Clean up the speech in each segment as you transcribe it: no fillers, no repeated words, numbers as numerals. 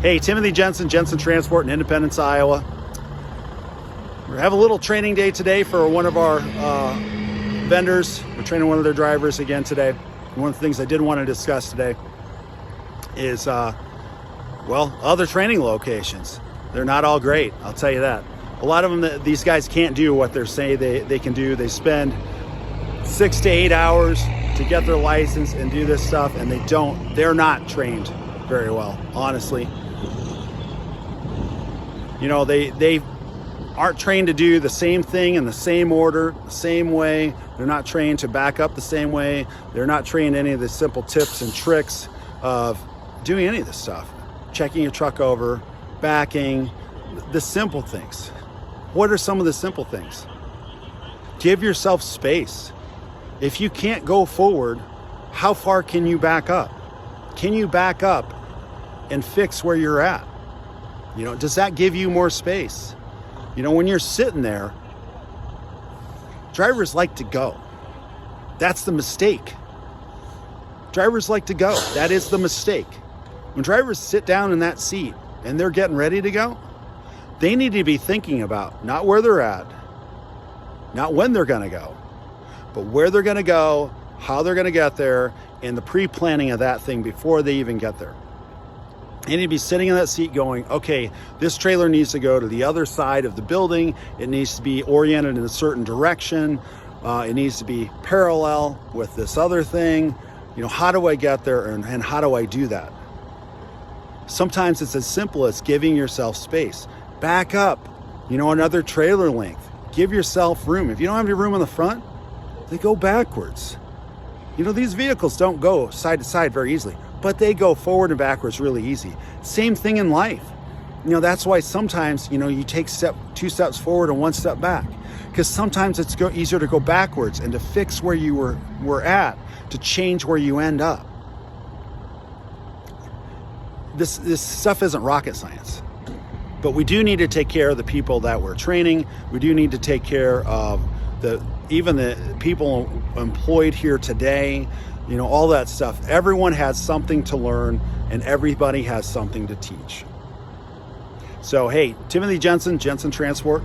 Hey, Timothy Jensen, Jensen Transport in Independence, Iowa. We have a little training day today for one of our vendors. We're training one of their drivers again today. One of the things I did want to discuss today is, other training locations. They're not all great, I'll tell you that. A lot of them, these guys can't do what they're saying they can do. They spend 6 to 8 hours to get their license and do this stuff, and they're not trained very well, honestly. You know, they aren't trained to do the same thing in the same order, the same way. They're not trained to back up the same way. They're not trained any of the simple tips and tricks of doing any of this stuff. Checking your truck over, backing, the simple things. What are some of the simple things? Give yourself space. If you can't go forward, how far can you back up? Can you back up and fix where you're at? You know, does that give you more space? You know, when you're sitting there, drivers like to go. That's the mistake. Drivers like to go. That is the mistake. When drivers sit down in that seat and they're getting ready to go, they need to be thinking about not where they're at, not when they're going to go, but where they're going to go, how they're going to get there, and the pre-planning of that thing before they even get there. They need to be sitting in that seat going, okay, this trailer needs to go to the other side of the building. It needs to be oriented in a certain direction. It needs to be parallel with this other thing. You know, how do I get there and how do I do that? Sometimes it's as simple as giving yourself space. Back up, you know, another trailer length. Give yourself room. If you don't have any room in the front, they go backwards. You know, these vehicles don't go side to side very easily, but they go forward and backwards really easy. Same thing in life. You know, that's why sometimes, you know, you take 2 steps forward and 1 step back, because sometimes it's easier to go backwards and to fix where you were at, to change where you end up. This stuff isn't rocket science, but we do need to take care of the people that we're training. We do need to take care of even the people employed here today. You know, all that stuff. Everyone has something to learn and everybody has something to teach. So, hey, Timothy Jensen, Jensen Transport,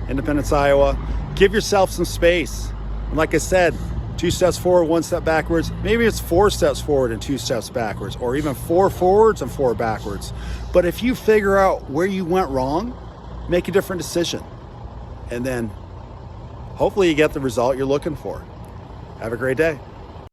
Independence, Iowa. Give yourself some space. And like I said, 2 steps forward, 1 step backwards. Maybe it's 4 steps forward and 2 steps backwards, or even 4 forwards and 4 backwards. But if you figure out where you went wrong, make a different decision. And then hopefully you get the result you're looking for. Have a great day.